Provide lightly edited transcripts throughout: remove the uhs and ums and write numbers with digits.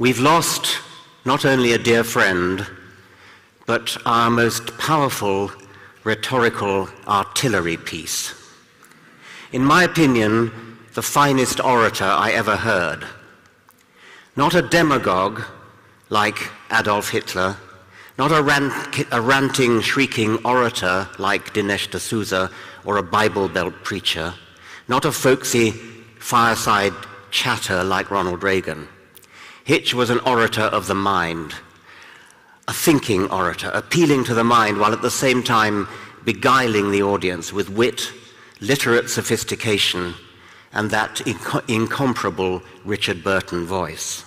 We've lost not only a dear friend, but our most powerful rhetorical artillery piece. In my opinion, the finest orator I ever heard. Not a demagogue like Adolf Hitler, not a ranting, shrieking orator like Dinesh D'Souza or a Bible Belt preacher, not a folksy fireside chatter like Ronald Reagan. Hitch was an orator of the mind, a thinking orator, appealing to the mind while at the same time beguiling the audience with wit, literate sophistication, and that incomparable Richard Burton voice.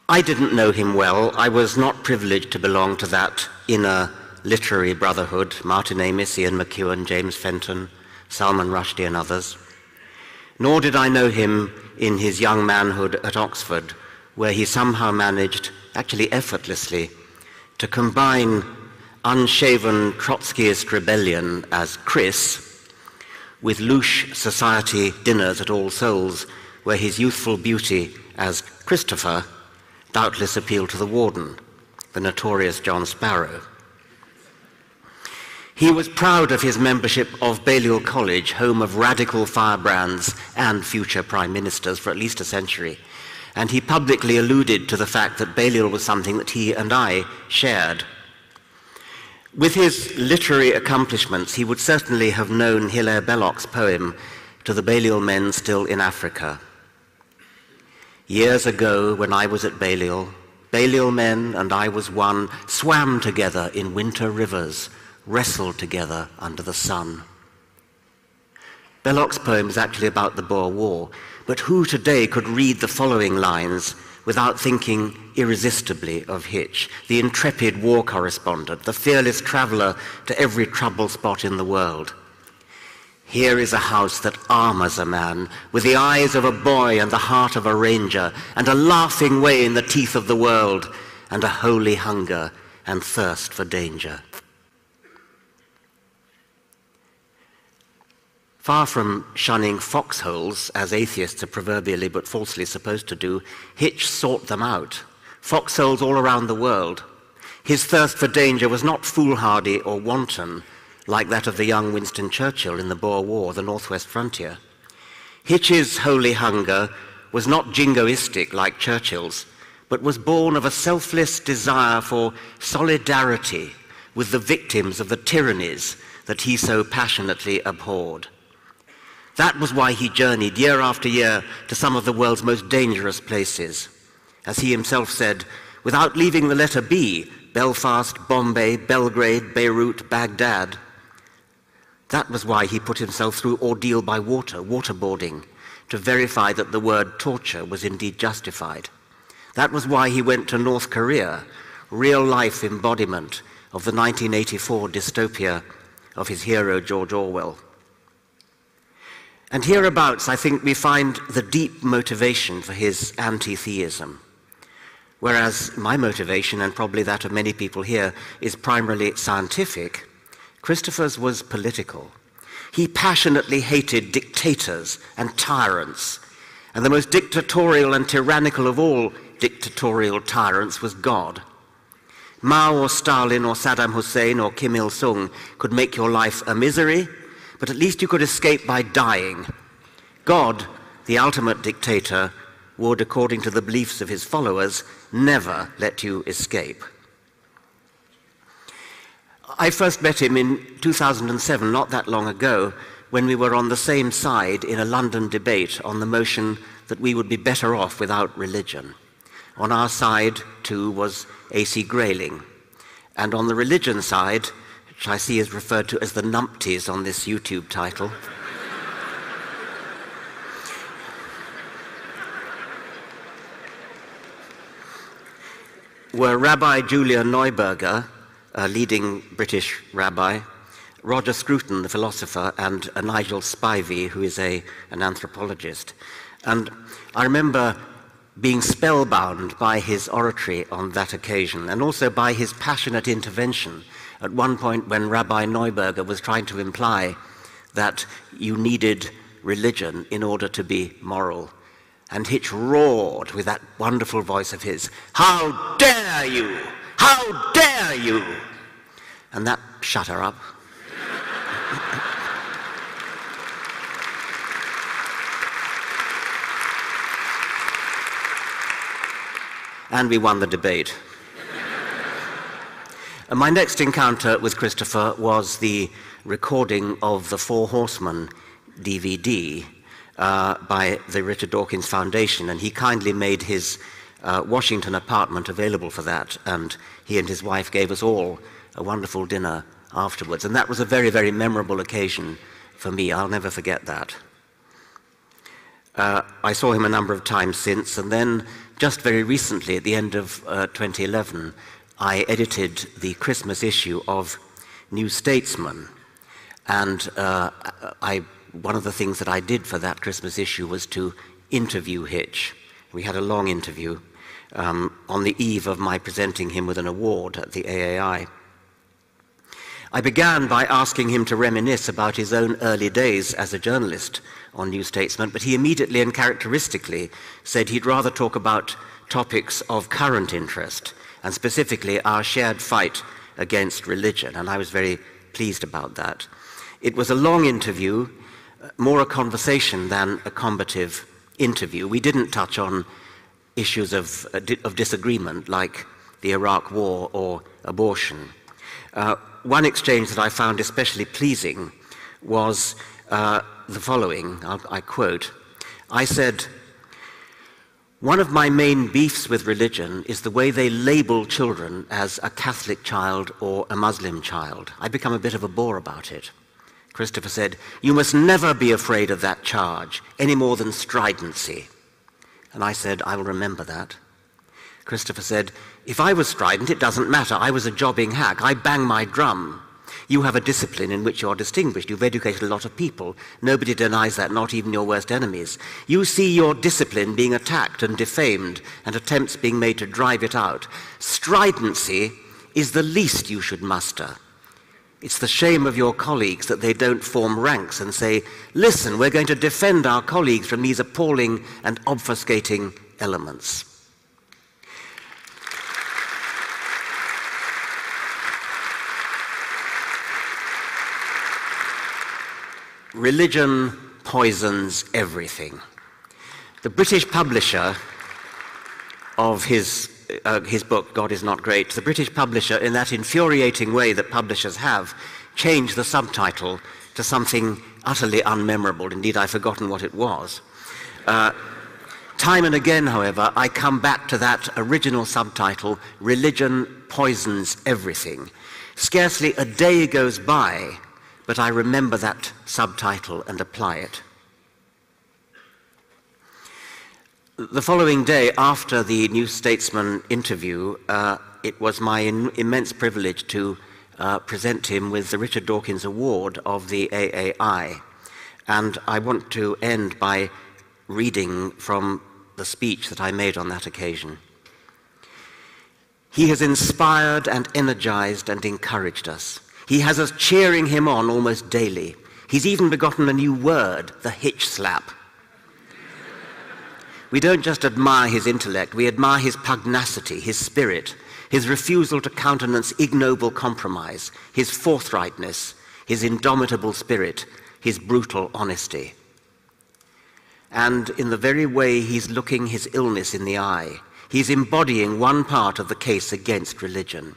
I didn't know him well. I was not privileged to belong to that inner literary brotherhood, Martin Amis, Ian McEwan, James Fenton, Salman Rushdie, and others. Nor did I know him in his young manhood at Oxford, where he somehow managed, actually effortlessly, to combine unshaven Trotskyist rebellion as Chris with louche society dinners at All Souls, where his youthful beauty as Christopher doubtless appealed to the warden, the notorious John Sparrow. He was proud of his membership of Balliol College, home of radical firebrands and future prime ministers for at least a century, and he publicly alluded to the fact that Balliol was something that he and I shared. With his literary accomplishments, he would certainly have known Hilaire Belloc's poem, "To the Balliol Men Still in Africa." Years ago, when I was at Balliol, Balliol men and I was one, swam together in winter rivers, wrestled together under the sun. Belloc's poem is actually about the Boer War, but who today could read the following lines without thinking irresistibly of Hitch, the intrepid war correspondent, the fearless traveller to every trouble spot in the world? Here is a house that armours a man, with the eyes of a boy and the heart of a ranger, and a laughing way in the teeth of the world, and a holy hunger and thirst for danger. Far from shunning foxholes, as atheists are proverbially but falsely supposed to do, Hitch sought them out. Foxholes all around the world. His thirst for danger was not foolhardy or wanton, like that of the young Winston Churchill in the Boer War, the Northwest frontier. Hitch's holy hunger was not jingoistic like Churchill's, but was born of a selfless desire for solidarity with the victims of the tyrannies that he so passionately abhorred. That was why he journeyed year after year to some of the world's most dangerous places. As he himself said, without leaving the letter B, Belfast, Bombay, Belgrade, Beirut, Baghdad. That was why he put himself through ordeal by water, waterboarding, to verify that the word torture was indeed justified. That was why he went to North Korea, real-life embodiment of the 1984 dystopia of his hero George Orwell. And hereabouts, I think, we find the deep motivation for his anti-theism. Whereas my motivation, and probably that of many people here, is primarily scientific, Christopher's was political. He passionately hated dictators and tyrants, and the most dictatorial and tyrannical of all dictatorial tyrants was God. Mao or Stalin or Saddam Hussein or Kim Il-sung could make your life a misery, but at least you could escape by dying. God, the ultimate dictator, would, according to the beliefs of his followers, never let you escape. I first met him in 2007, not that long ago, when we were on the same side in a London debate on the motion that we would be better off without religion. On our side, too, was A.C. Grayling. And on the religion side, which I see is referred to as the numpties on this YouTube title, were Rabbi Julia Neuberger, a leading British rabbi, Roger Scruton, the philosopher, and Nigel Spivey, who is an anthropologist. And I remember being spellbound by his oratory on that occasion, and also by his passionate intervention at one point when Rabbi Neuberger was trying to imply that you needed religion in order to be moral. And Hitch roared with that wonderful voice of his, "How dare you! How dare you!" And that shut her up. And we won the debate. And my next encounter with Christopher was the recording of the Four Horsemen DVD by the Richard Dawkins Foundation, and he kindly made his Washington apartment available for that, and he and his wife gave us all a wonderful dinner afterwards, and that was a very, very memorable occasion for me. I'll never forget that. I saw him a number of times since, and then just very recently, at the end of 2011, I edited the Christmas issue of New Statesman, and one of the things that I did for that Christmas issue was to interview Hitch. We had a long interview on the eve of my presenting him with an award at the AAI. I began by asking him to reminisce about his own early days as a journalist on New Statesman, but he immediately and characteristically said he'd rather talk about topics of current interest, and specifically our shared fight against religion, and I was very pleased about that. It was a long interview, more a conversation than a combative interview. We didn't touch on issues of disagreement like the Iraq War or abortion. One exchange that I found especially pleasing was the following, I quote, I said, "One of my main beefs with religion is the way they label children as a Catholic child or a Muslim child. I become a bit of a bore about it." Christopher said, "You must never be afraid of that charge, any more than stridency." And I said, "I will remember that." Christopher said, "If I was strident, it doesn't matter. I was a jobbing hack. I bang my drum. You have a discipline in which you're distinguished. You've educated a lot of people. Nobody denies that, not even your worst enemies. You see your discipline being attacked and defamed and attempts being made to drive it out. Stridency is the least you should muster. It's the shame of your colleagues that they don't form ranks and say, 'Listen, we're going to defend our colleagues from these appalling and obfuscating elements.'" Religion poisons everything. The British publisher of his book, God is Not Great, the British publisher, in that infuriating way that publishers have, changed the subtitle to something utterly unmemorable. Indeed, I've forgotten what it was. Time and again, however, I come back to that original subtitle, "Religion Poisons Everything." Scarcely a day goes by but I remember that subtitle and apply it. The following day, after the New Statesman interview, it was my immense privilege to present him with the Richard Dawkins Award of the AAI. And I want to end by reading from the speech that I made on that occasion. "He has inspired and energized and encouraged us. He has us cheering him on almost daily. He's even begotten a new word, the hitch slap. We don't just admire his intellect, we admire his pugnacity, his spirit, his refusal to countenance ignoble compromise, his forthrightness, his indomitable spirit, his brutal honesty. And in the very way he's looking his illness in the eye, he's embodying one part of the case against religion.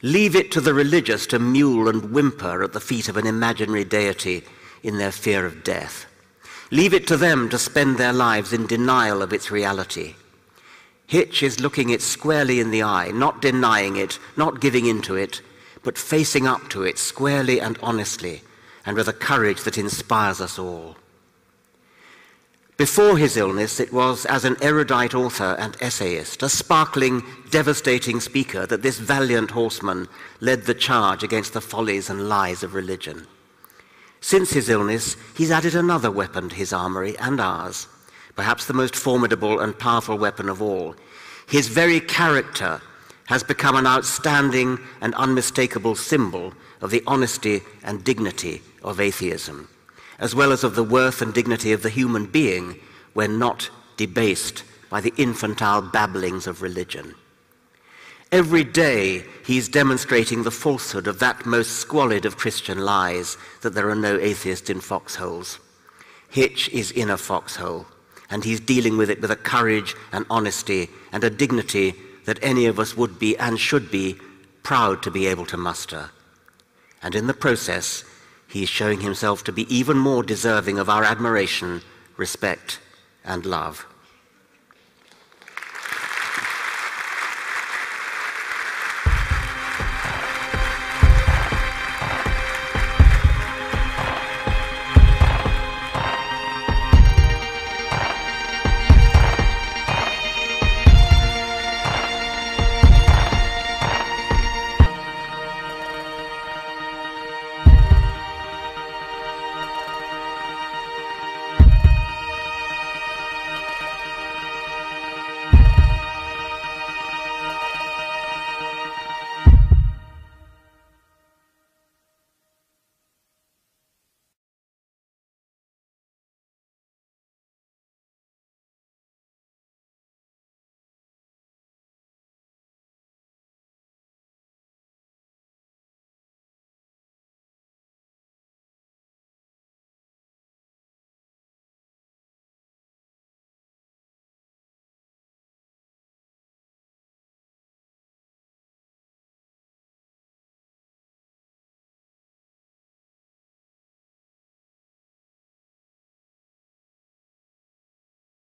Leave it to the religious to mewl and whimper at the feet of an imaginary deity in their fear of death. Leave it to them to spend their lives in denial of its reality. Hitch is looking it squarely in the eye, not denying it, not giving in to it, but facing up to it squarely and honestly, and with a courage that inspires us all. Before his illness, it was as an erudite author and essayist, a sparkling, devastating speaker, that this valiant horseman led the charge against the follies and lies of religion. Since his illness, he's added another weapon to his armory and ours, perhaps the most formidable and powerful weapon of all. His very character has become an outstanding and unmistakable symbol of the honesty and dignity of atheism, as well as of the worth and dignity of the human being when not debased by the infantile babblings of religion. Every day he's demonstrating the falsehood of that most squalid of Christian lies, that there are no atheists in foxholes. Hitch is in a foxhole, and he's dealing with it with a courage and honesty and a dignity that any of us would be and should be proud to be able to muster. And in the process, he is showing himself to be even more deserving of our admiration, respect, and love.